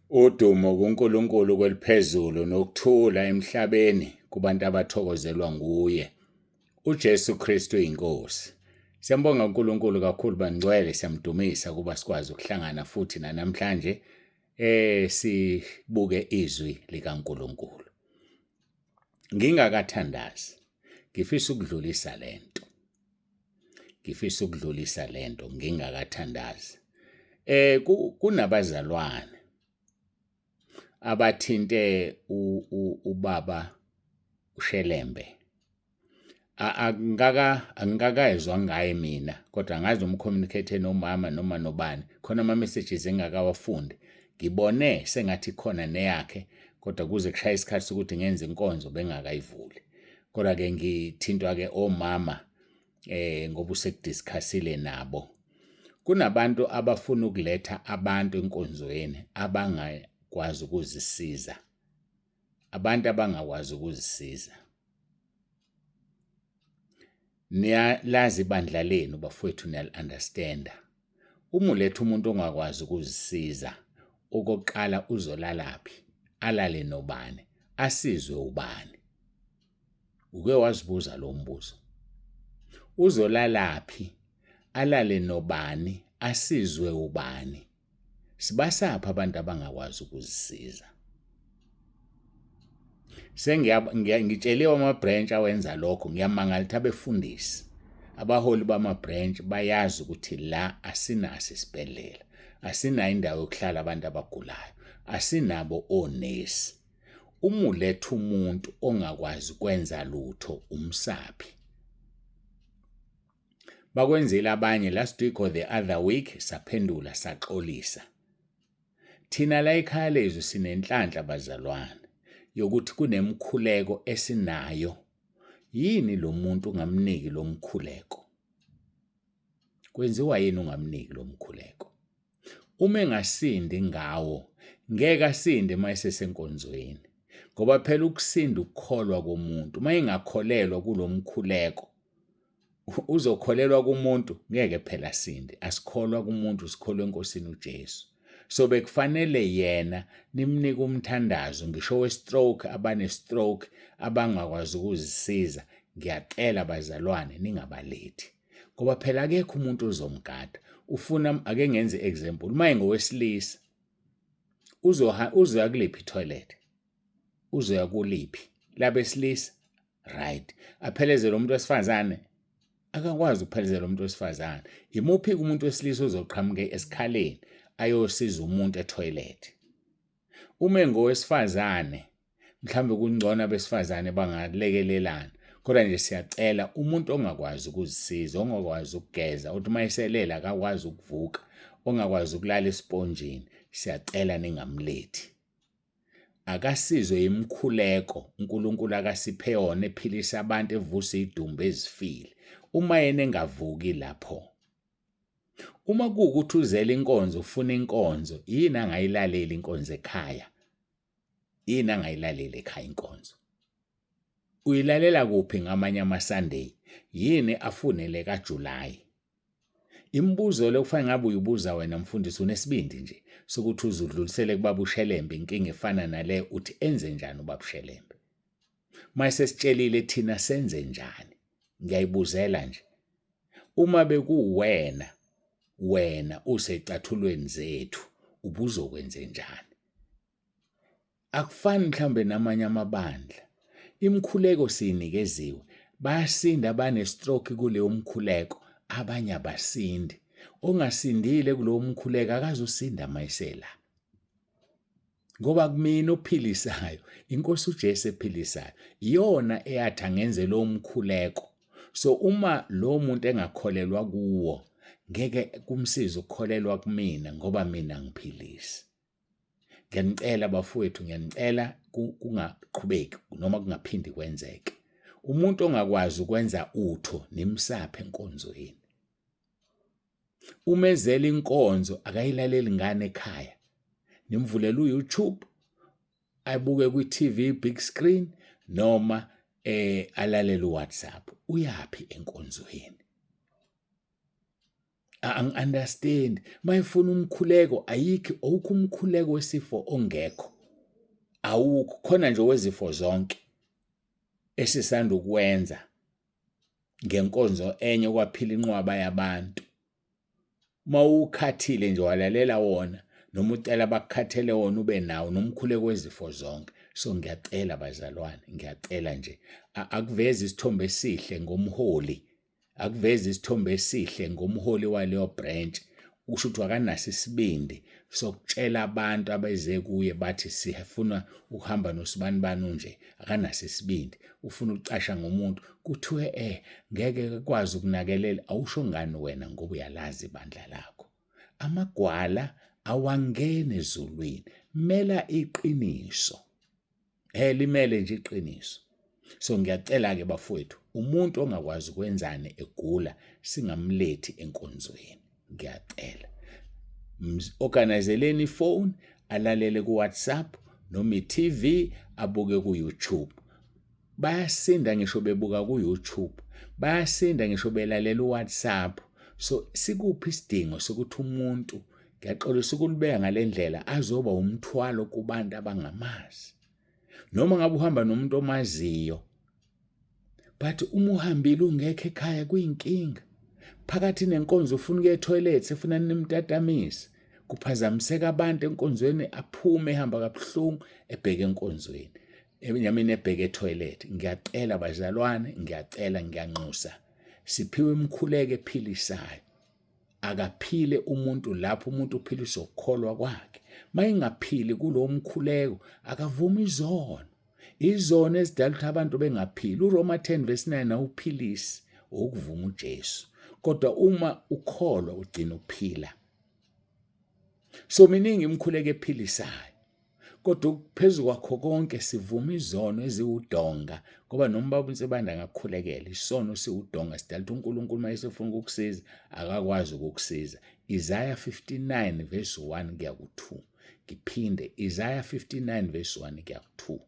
Udumo kuNkulunkulu kweliphezulu nokuthula emhlabeni kubantu abathokozelwa nguye. uJesu Kristu inkosi. Siyambonga uNkulunkulu kakhulu bangcwele, siyamdumisa kuba sikwazi ukuhlangana futhi namhlanje sibuke izwi likaNkulunkulu. Ngingakathandazi ngifisa ukudlulisa lento ngingakathandazi. Kunabazalwane abathinte ubaba uShelembe. Angikakayezwa ngaye mina, kodwa ngazi umcommunicate nomama noma nobani khona ama-messages engakawafundi. Ngibone sengathi khona neyakhe, kodwa kuze kushaya isikhathi sokuthi ngenze inkonzo bengakayivuli. Kodwa-ke ngithintwa-ke omama ngoba usekudiscussile nabo. Kunabantu abafuna ukuletha abantu enkonzweni abangakwazi ukuzisiza. Abantu abangakwazi ukuzisiza. Niyalazi ibandla lenu bafowethu, niyali-understanda. Uma uletha umuntu ongakwazi ukuzisiza, okokuqala uzolalaphi? Alale nobani? Asizwe ubani? Uke wazibuza lo mbuzo? Uzolalaphi? Alale nobani? Asizwe ubani? Sibasaphi abantu abangakwazi ukuzisiza? Ngitsheliwe ama-branch awenza lokho, ngiyamangala ukuthi abefundisi abaholi bama-branch bayazi ukuthi la asinaso isibhedlela, asinayo indawo yokuhlala abantu abagulayo, asinabo onesi. Uma uletha umuntu ongakwazi kwenza lutho, umsaphi. Bakwenzile abanye last week or the other week, saphendula saxolisa. Thina la ekhaya lezwe sinenhlanhla bazalwane yokuthi kunemkhuleko esinayo. Yini lo muntu ungamniki lo mkhuleko? Kwenziwa yini ungamniki lo mkhuleko? Uma engasindi ngawo, ngeke asinde mayesesenkonzweni. Ngoba phela ukusinda ukukholwa komuntu. Uma engakholelwa kulo mkhuleko, uzokholelwa kumuntu, ngeke phela asinde. Asikholwa kumuntu, sikholwa enkosini uJesu. So bekufanele yena nimnike umthandazo, ngisho we-stroke, abane-stroke, abangakwazi ukuzisiza. Ngiyacela bazalwane ningabalethi, ngoba phela akekho umuntu ozomgada. Ake ngenze example, uma engowesilisa uzoya kuliphi i-toilet? Uzoya kuliphi? Labesilisa? Right. Aphelezele umuntu wesifazane? Akakwazi ukuphelezela umuntu wesifazane. Imuphi umuntu wesilisa ozoqhamuka esikhaleni ayosiza umuntu etoilet? Uma engowesifazane, mhlambe kungcono abesifazane bangalekelelana, kodwa nje siyacela umuntu ongakwazi ukuzisiza, ongakwazi ukugeza, uthi mayeselela akakwazi ukuvuka, ongakwazi ukulala esponjini, siyacela ningamlethi. Akasizwe imkhuleko uNkulunkulu akasiphe yona ephilisa abantu, evusa idumbu ezifile. Uma yena engavuki lapho, uma kuwukuthi uzela inkonzo, ufuna inkonzo, yini angayilaleli inkonzo ekhaya? Yini angayilaleli ekhaya inkonzo? Uyilalela kuphi ngamanye ama-Sunday? Yini afunele kaJulayi? Imibuzo le kufanele ngabe uyibuza wena mfundisi, unesibindi nje sokuthi uzudlulisele kubaba uShelembe inkinga efana nale, uthi enze njani ubaba uShelembe? Mase sitshelile thina senze njani? Ngiyayibuzela nje. Uma bekuwena usecathulweni zethu, ubuzokwenze njani? Akufani mhlambe namanye amabandla. Imkhuleko siyinikeziwe. Bayasinda abane-stroke kuleyo mkhuleko, abanye abasindi. Ongasindile kulowo mkhuleko akazusinda mayesela. Ngoba kumina ophilisayo, inkosi uJesu ephilisayo, iyona eyathi angenze lo mkhuleko. So uma lo muntu engakholelwa kuwo, ngeke kumsiza ukukholelwa kumina ngoba mina ngiphilisi. Ngiyanicela bafowethu, ngiyanicela kungaqhubeki noma kungaphindi kwenzeke. Umuntu ongakwazi ukwenza utho nimsaphe enkonzweni. Uma ezela inkonzo akayilaleli ngane ekhaya, nimvulela uYouTube, ayibuke kwi-TV big screen, noma alalele uWhatsApp. Uyapi enkonzweni? Angi-understand. Mayifuna umkhuleko awukho umkhuleko wesifo ongekho. Awukho, khona nje wezifo zonke esisanda ukwenza ngenkonzo enye kwaphila inqwaba yabantu. Mawukhathile nje walalela wona noma ucela bakukhathele wona ube nawo nomkhuleko wezifo zonke. So ngiyacela bazalwane, ngiyacela nje akuveze isithombe esihle ngomholi. Akuveze isithombe esihle ngomholi waleyo branch. Usho ukuthi akanaso isibindi sokutshela abantu abeze kuye bathi sifuna ukuhamba nosibanibani nje. Akanaso isibindi. Ufuna ukucasha ngomuntu kuthiwe ngeke kwazi ukunakelela. Awusho ngani wena ngoba uyalazi ibandla lakho. Amagwala awangene ezulwini. Mela iqiniso. Limele nje iqiniso. So ngiyacela ke bafowethu, umuntu ongakwazi ukwenzane egula singamlethi enkonzweni. Ngiyacela. Organizeleni ifone, alalele ku WhatsApp noma iTV, abuke ku YouTube. Bayasinda ngisho bebuka ku YouTube. Bayasinda ngisho belalela uWhatsApp. So sikuphi isidingo sokuthi umuntu ngiyaxolisa ukulibeka ngalendlela azoba umthwalo kubantu abangamazi. Noma ngabe uhamba nomuntu omaziyo, but uma uhambile ungekho ekhaya kuyinkinga. Phakathi nenkonzo ufuna ukuya etoilet, ufuna nimtatamise, kuphazamiseka abantu enkonzweni, aphume ehamba kabuhlungu ebheke enkonzweni. Enyameni ebheke etoilet. Ngiyacela bazalwane, ngiyacela, ngiyanxusa. Siphiwe imkhuleko ephilisayo. Akaphile umuntu lapho umuntu uphilisa ukukholwa kwakhe. Mayingaphili kulo mkhuleko akavuma izono. Izono ezidala ukuthi abantu bengaphili. uRoma 10:9 awuphilisi ukuvuma uJesu. Kodwa uma ukholwa ugcina uphila. So miningi imkhuleko ephilisayo. Kodwa phezulu kwakho konke sivuma izono eziwudonga ngoba noma Baba uNsibanda ngakukhulekela isono siwudonga sidala ukuthi uNkulunkulu mayesefuna ukukusiza akakwazi ukukusiza. Isaiah 59:1 kuya ku2. Ngiphinde Isaiah 59:1 kuya ku2.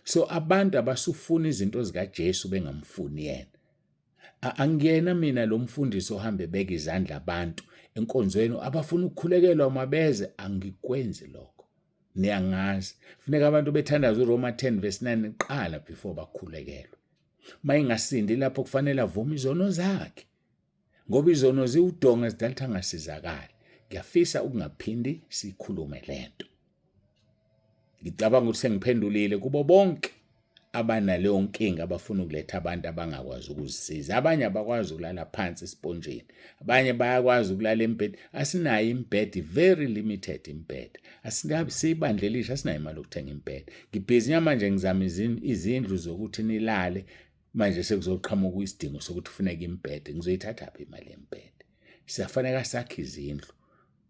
So abantu abasufuna izinto zikaJesu bengamfuni yena. Angiyena mina lo mfundisi ohambe beka izandla abantu enkonzweni abafuna ukukhulekelwa mabeze. Angikwenzi lokho. Niyangazi funeka abantu bethandaza uRoma 10:9 qala before bakhulekelwe. Mayingasindi lapho kufanele avume izono zakhe ngoba izono ziwudonga zidala ukuthi angasizakali. Ngiyafisa ukungaphindi sikhulume lento. Ngicabanga ukuthi sengiphendulile kubo bonke abanaleyo nkinga abafuna ukuletha abantu abangakwazi ukuzisiza. Abanye abakwazi ukulala phansi esponjeni, abanye bayakwazi ukulala embhedeni. Asinayo imbhedi, very limited imbhedi. Siyibandlelisha, asinayo imali yokuthenga imbhedi. Ngibhizi manje ngizama izindlu zokuthi nilale. Manje sekuzoqhamuka isidingo sokuthi kufuneka imbhedi. Ngizoyithatha phi imali yembhedi? Siyafanele sakhe izindlu.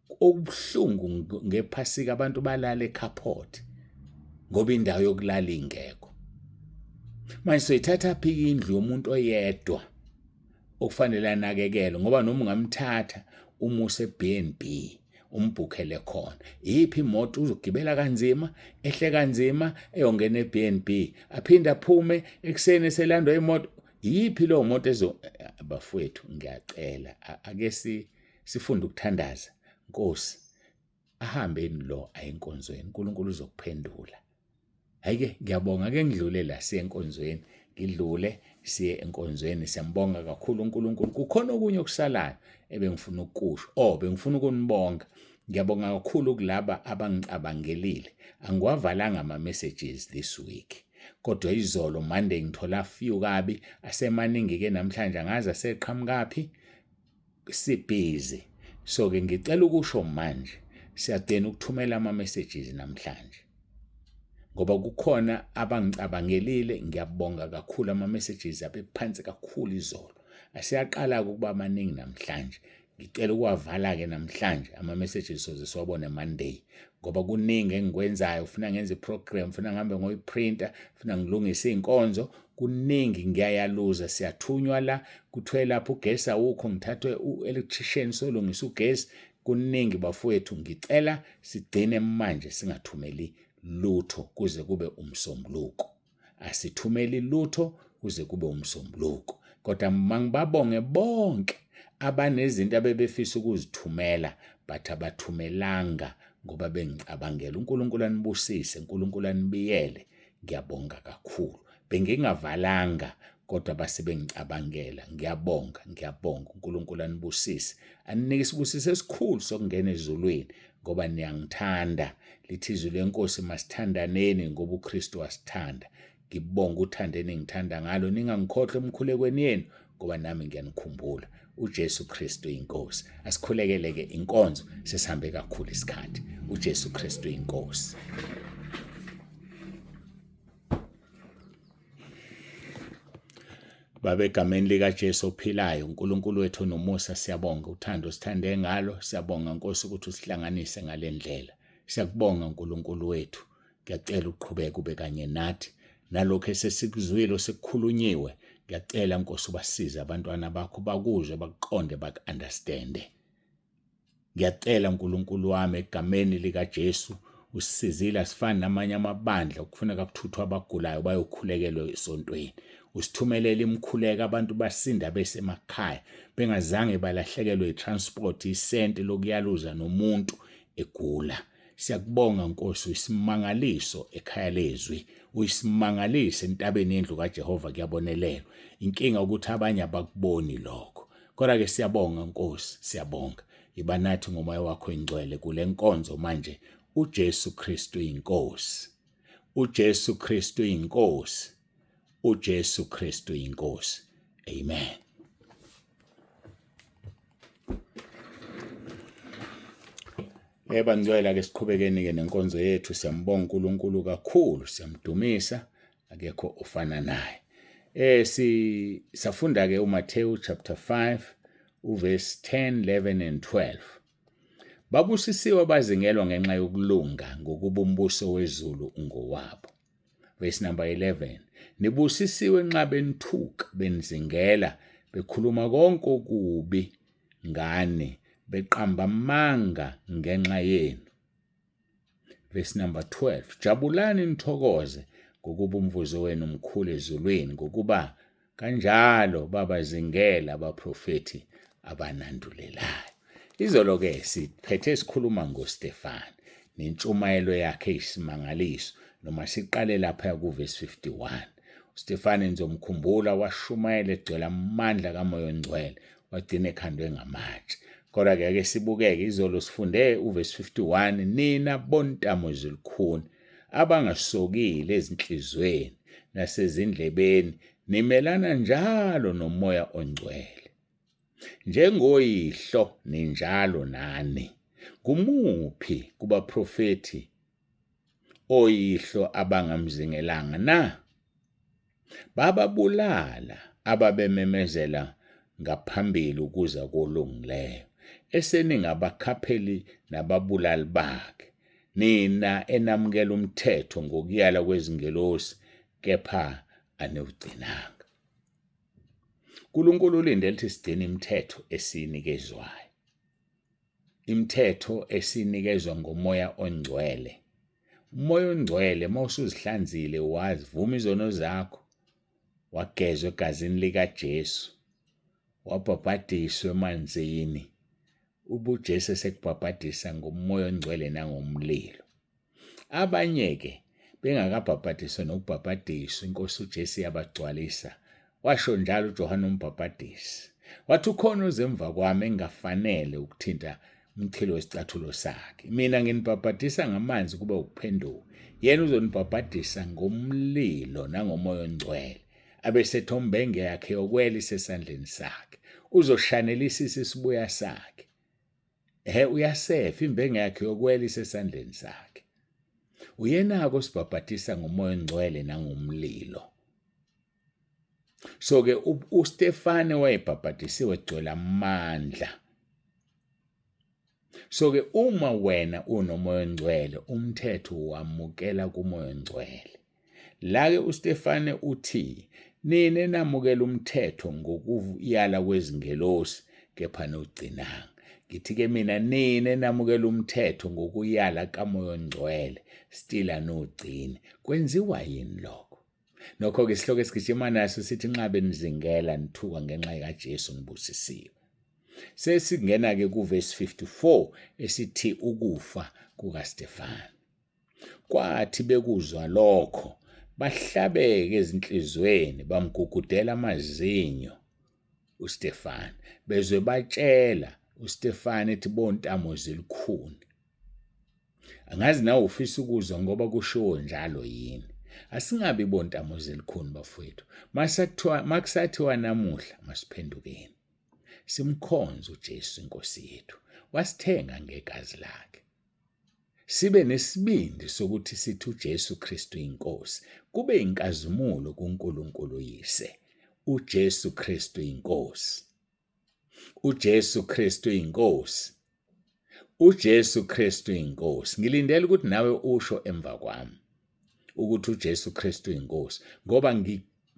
Okubuhlungu ngephasika abantu balala ekhaphothi ngoba indawo yokulala ingekho. Manje soyithatha phi indlu yomuntu oyedwa okufanele anakekelwe ngoba noma ungamthatha umuse eBnB umbhukhele khona. Yiphi imoto uzogibela kanzima, ehle kanzima, eyongena eBnB, aphinde aphume ekseni eselandwa imoto. Yiphi lo moto bafowethu ngiyacela ake sifunde ukuthandaza. Nkosi, ahambeni lo ayinkonzweni. uNkulunkulu uzokuphendula. Hayike ngiyabonga ke ngidlule la siye enkonzweni. Ngidlule siye enkonzweni. Siyambonga kakhulu uNkulunkulu. Kukhona okunye okusalayo ebengifuna ukukusho. Bengifuna ukunibonga. Ngiyabonga kakhulu kulaba abangicabangelile. Angiwavalanga ama messages this week. Kodwa izolo Monday ngithola few kabi asemaningi ke namhlanje angazi aseqhamukapi. Sibhizi. So ke ngicela ukusho manje siyadena ukuthumela ama messages namhlanje. Ngoba kukhona abangicabangelile. Ngiyabonga kakhulu ama messages abephansi kakhulu izolo. Asiyaqala ukuba maningi namhlanje. Ngicela ukwavala ke namhlanje ama messages siwabone Monday ngoba kuningi engikwenzayo. Ufuna ngenze iprogram, ufuna ngihambe ngoyiprinter, ufuna ngilungise inkonzo. Kuningi ngiyayaluza. Siyathunywa la kuthiwe lapho ugesi awukho ngithathwe uelectrician solungisa ugesi. Kuningi bafowethu. Ngicela sigcine manje singathumeli lutho kuze kube umsombuluko. Asithumeli lutho kuze kube umsombuluko. Kodwa mangibabonge bonke abanezinto abebefisa ukuzithumela but abathumelanga ngoba bengicabangela. uNkulunkulu anibusise, uNkulunkulu anibiyele. Ngiyabonga kakhulu. Bengingavalanga kodwa base bengicabangela. Ngiyabonga uNkulunkulu anibusise. Aninike isibusiso esikhulu sokungena ezulwini ngoba niyangithanda. Lithi izwi lenkosi masithandaneni ngoba uKristu wasithanda. Ngibonga uthando eningithanda ngalo. Ningangikhohlwa emkhulekweni yenu ngoba nami ngiyanikhumbula. uJesu Kristu inkosi. Asikhulekele-ke inkonzo, sesihambe kakhulu isikhathi. uJesu Kristu inkosi. Baba, egameni likaJesu ophilayo, uNkulunkulu wethu nomusa, siyabonga uthando sithande ngalo. Siyabonga Nkosi ukuthi usihlanganise ngale ndlela. Siyakubonga uNkulunkulu wethu. Ngiyacela uqhubeke ube kanye nathi. Nalokho esesikuzwile sekukhulunyiwe, ngiyacela Nkosi ubasize abantwana bakho bakuzwe, bakuqonde, baku-understande. Ngiyacela uNkulunkulu wami egameni likaJesu usisizile asifani namanye amabandla okufuneka kuthuthwa abagulayo bayokhulekelwa esontweni. Usithumelele imkhuleko abantu basinda besemakhaya bengazange balahlekelwe itransport, isenti lokuyaluza nomuntu egula. Siyakubonga Nkosi, uyisimangaliso ekhaya lezwi, uyisimangalise entabeni yendlu kaJehova kuyabonelelwa. Inkinga ukuthi abanye abakuboni lokho. Kodwa-ke siyabonga Nkosi, siyabonga. Iba nathi ngomoya wakho ingcwele kule nkonzo manje. uJesu Kristu inkosi. uJesu Kristu inkosi. uJesu Kristu inkosi. Amen. Ngcwele-ke siqhubekeni-ke nenkonzo yethu. Siyambonga uNkulunkulu kakhulu, siyamdumisa, akekho ofana naye. Safunda-ke uMathewu chapter 5 uverse 10, 11 and 12. Babusisiwe abazingelwa ngenxa yokulunga ngokuba umbuso wezulu ungowabo. Verse number 11. Nibusisiwe nxa benithuka benizingela bekhuluma konke okubi ngani beqamba amanga ngenxa yenu. Verse number 12. Jabulani nithokoze ngokuba umvuzo wenu mkhulu ezulwini, ngokuba kanjalo babazingela abaprofeti abanandulelayo. Izolo-ke siphethe sikhuluma ngoStefane nentshumayelo yakhe eyisimangaliso, noma siqale lapha kuverse 51. uStefane nizomkhumbula washumayela egcwele amandla kaMoya oNgcwele, wagcina ekhandwe ngamatshe. Kodwa-ke ake sibukeke izolo sifunde uverse 51. Nina bontamo ezilukhuni abangasokile ezinhlizweni nasezindlebeni, nimelana njalo noMoya oNgcwele. Njengoyihlo ninjalo nani. Kumuphi kubaprofeti oyihlo abangamzingelanga na? Bababulala ababememezela ngaphambili ukuza kolungileyo, eseningabakhapheli nababulali bakhe. Nina enamukela umthetho ngokuyala kwezingelosi, kepha aniwugcinanga. uNkulunkulu ulindele ukuthi sigcine imithetho esinikezwayo. Imithetho esinikezwa ngoMoya oNgcwele. uMoya oNgcwele mawusuzihlanzile, wazivuma izono zakho, wagezwa egazini likaJesu, wabhabhadiswa emanzini. uJesu esekubhabhadisa ngoMoya oNgcwele nangomlilo. Abanye-ke bengakabhabhadiswa nokubhabhadiswa, inkosi uJesu yabagcwalisa. Washo njalo uJohane uMbhaphatisi, wathi ukhona ozemva kwami engafanele ukuthinta umchilo wesicathulo sakhe. Mina nginibhabhadisa ngamanzi kube ukuphenduka, yena uzonibhabhadisa ngomlilo nangoMoya oNgcwele. Abesetha imbenge yakhe yokwela isesandleni sakhe, uzoshanelisisa isibuya sakhe. Uyasefa, imbenge yakhe yokwela isesandleni sakhe. Uyenako osibhabhadisa ngoMoya oNgcwele nangomlilo. So-ke uStefane wayebhabhadisiwe egcwele amandla. So-ke uma wena unoMoya oNgcwele, umthetho wamukela kuMoya oNgcwele. La-ke uStefane uthi, nina enamukela umthetho ngokuyala kwezingelosi, kepha niwugcinanga. Ngithi-ke mina, nina enamukela umthetho ngokuyala kaMoya oNgcwele, still aniwugcini. Kwenziwa yini lokho? Nokho-ke isihloko esigijima naso sithi nxa benizingela nithuka ngenxa kaJesu nibusisiwe. Sesingena-ke kuverse 54 esithi ukufa kukaStefane. Kwathi bekuzwa lokho, bahlabeke ezinhlizweni bamgugudela amazinyo uStefane, bezwe batshela uStefane ethi bontamo zilikhuni. Angazi nawe ufisa ukuzwa ngoba kushiwo njalo yini. Asingabi bontamo zilikhuni bafowethu. Makusathiwa namuhla masiphendukeni. Simkhonze uJesu inkosi yethu. Wasithenga ngegazi lakhe. Sibe nesibindi sokuthi sithi uJesu Kristu inkosi. Kube inkazimulo kuNkulunkulu Yise. uJesu Kristu inkosi. uJesu Kristu inkosi. uJesu Kristu inkosi. Ngilindele ukuthi nawe usho emva kwami ukuthi uJesu Kristu inkosi, ngoba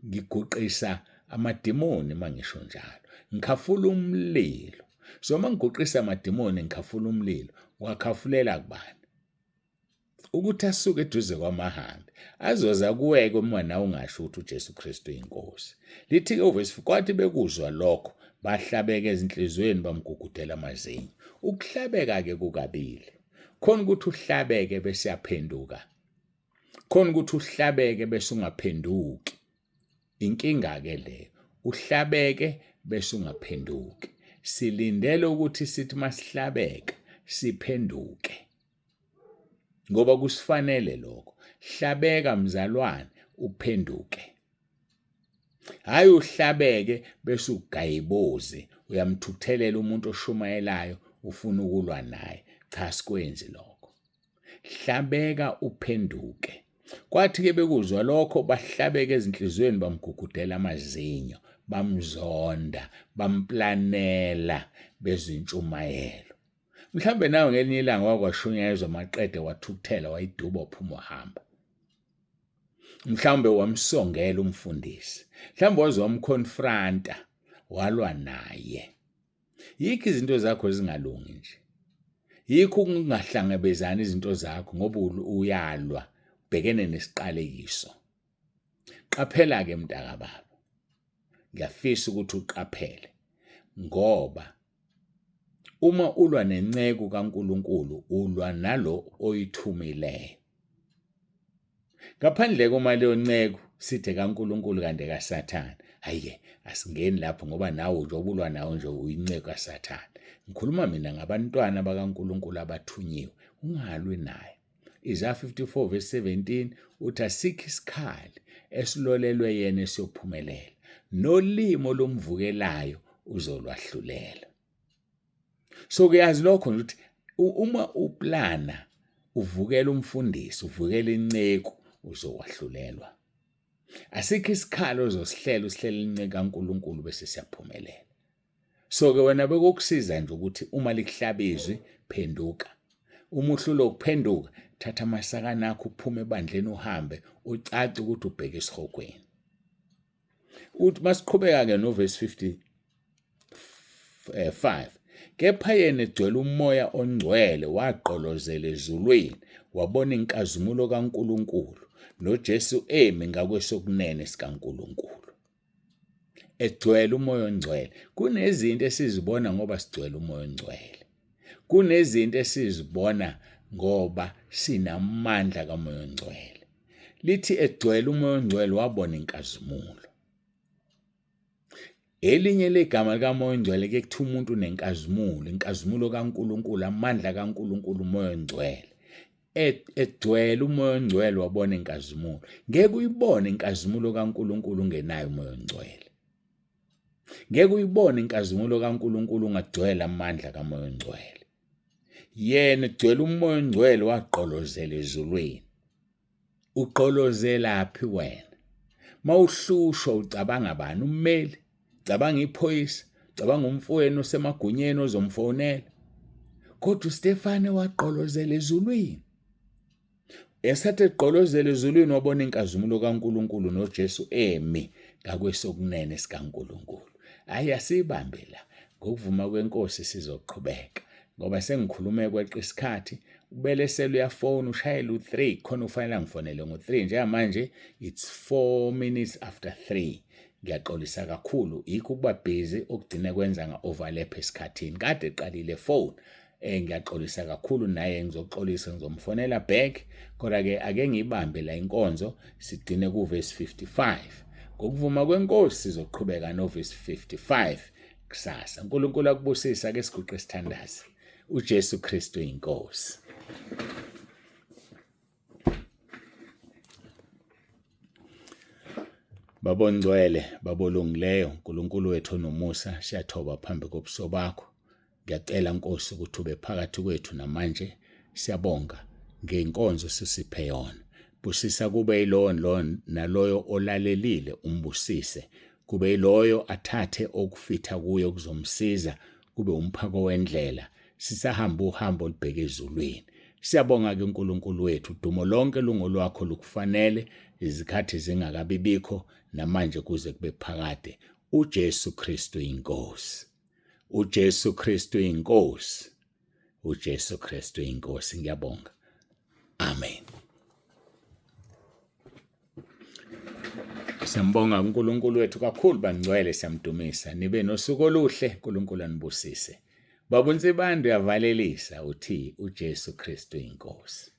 ngiguqisa amadimoni mangisho njalo. Ngikhafula umlilo. So mangiguqisa amadimoni ngikhafula umlilo, wakhafulela kubani? Ukuthi asuke eduze kwamahambi, azoza kuweke uma nawe ungasho ukuthi uJesu Kristu inkosi. Lithi overse kwathi bekuzwa lokho, bahlabeka ezinhlizweni bamgugudela amazinyo. Ukuhlabeka-ke kukabili. Khona ukuthi uhlabeke bese yaphenduka. Khona ukuthi uhlabeke bese ungaphenduki. Inkinga-ke leyo. Uhlabeke bese ungaphenduki. Silindele ukuthi sithi masihlabeka siphenduke. Ngoba kusifanele lokho. Hlabeka mzalwane uphenduke. Hayi uhlabeke bese ugayiboze, uyamthukuthelela umuntu oshumayelayo ufuna ukulwa naye. Cha, sikwenzi lokho. Hlabeka uphenduke. Kwathi-ke bekuzwa lokho, bahlabeka ezinhlizweni bamgugudela amazinyo, bamzonda, bamplanela bezintshumayelo. Mhlambe nawe ngelinye ilanga wakwashunyayezwa maqede wathukuthela wayiduba waphuma wahamba. Mhlambe wamsongela umfundisi. Mhlambe waze wamconfronta walwa naye. Yikho izinto zakho zingalungi nje. Yikho ukungahlangabezani izinto zakho ngoba uyalwa ubhekene nesiqalekiso. Qaphela-ke mntaka baba. Ngiyafisa ukuthi uqaphele ngoba uma ulwa nenceku kaNkuluNkulu ulwa nalo oyithumileyo. Ngaphandle koma leyo nceku sithe kaNkuluNkulu kanti kaSathane. Hayi-ke asingeni lapho ngoba nawe nje obulwa nawe nje uyinceku kaSathane. Ngikhuluma mina ngabantwana bakaNkuluNkulu abathunyiwe. Ungalwi naye. Isaiah 54 verse 17 uthi asikho isikhali esilolelwe yena esiyophumelela. Nolimo lomvukelayo uzolwahlulela. So kuyazi lokho nje ukuthi uma uplana uvukela umfundisi, uvukela inceku uzowahlulelwa. Asikho isikhali ozosihlela usihlela inceku kaNkuluNkulu bese siyaphumelela. So ke wena bekukusiza nje ukuthi uma likuhlabizwe phenduka. Uma uhlulwa ukuphenduka, thatha amasakana akho uphume ebandleni uhambe ucace ukuthi ubheke esihogweni. Uthi masiqhubeka-ke noverse 55. Kepha yena egcwele umoya ongcwele waqolozela ezulwini wabona inkazimulo kaNkuluNkulu noJesu emi ngakwesokunene sikaNkuluNkulu. Egcwele umoya ongcwele. Kunezinto esizibona ngoba sigcwele umoya ongcwele. Kunezinto esizibona ngoba sinamandla kamoya ongcwele. Lithi egcwele umoya ongcwele wabona inkazimulo. Elinye legama likamoya ongcwele ke kuthi umuntu nenkazimulo, inkazimulo kaNkuluNkulu, amandla kaNkuluNkulu umoya ongcwele. Egcwele umoya ongcwele wabona inkazimulo. Ngeke uyibone inkazimulo kaNkuluNkulu ungenayo umoya ongcwele. Ngeke uyibone inkazimulo kaNkuluNkulu ungagcwele amandla kamoya ongcwele. Yena egcwele umoya ongcwele waqolozela ezulwini. Uqolozelaphi wena? Mawuhlushwa ucabanga bani? Ummeli? Cabanga iphoyisa, cabanga umfowenu osemagunyeni ozomfonela. Kodwa uStefane waqolozela ezulwini. Esathi eqolozela ezulwini wabona inkazimulo kaNkuluNkulu noJesu emi ngakwesokunene sikaNkuluNkulu. Hayi asibambe la. Ngokuvuma kwenkosi sizoqhubeka. Ngoba sengikhulume kweqa isikhathi, ubelesela uyafona ushayela u3 khona ufanele ngifonele ngo3 njengamanje it's 4 minutes after 3. Ngiyaxolisa kakhulu yikho ukuba busy okugcine kwenza nga-overlap esikhathini. Kade eqalile phone. Ngiyaxolisa kakhulu naye ngizoxolisa ngizomfonela back kodwa-ke ake ngiyibambe la inkonzo sigcine kuvesi 55. Ngokuvuma kwenkosi sizoqhubeka novesi 55 kusasa. uNkulunkulu akubusise ake siguqe isithandazi. uJesu Kristu inkosi. Baba ongcwele, Baba olungileyo, uNkulunkulu wethu onomusa, siyathoba phambi kobuso bakho. Ngiyacela Nkosi ukuthi ube phakathi kwethu namanje. Siyabonga ngenkonzo sisiphe yona. Busisa kube yilowo naloyo olalelile umbusise. Kube yiloyo athathe okufitha kuye kuzomsiza, kube umphako wendlela. Sisahamba uhambo olubheke ezulwini. Siyabonga ke uNkulunkulu wethu, udumo lonke lungolwakho lukufanele, izikhathi zingakabibikho namanje kuze kube phakade. uJesu Kristu inkosi. uJesu Kristu inkosi. uJesu Kristu inkosi. Ngiyabonga. Amen. Siyambonga uNkulunkulu wethu kakhulu bangcwele, siyamdumisa. Nibe nosuku oluhle, uNkulunkulu anibusise. Baba uNsibande uyavalelisa uthi uJesu Kristu inkosi.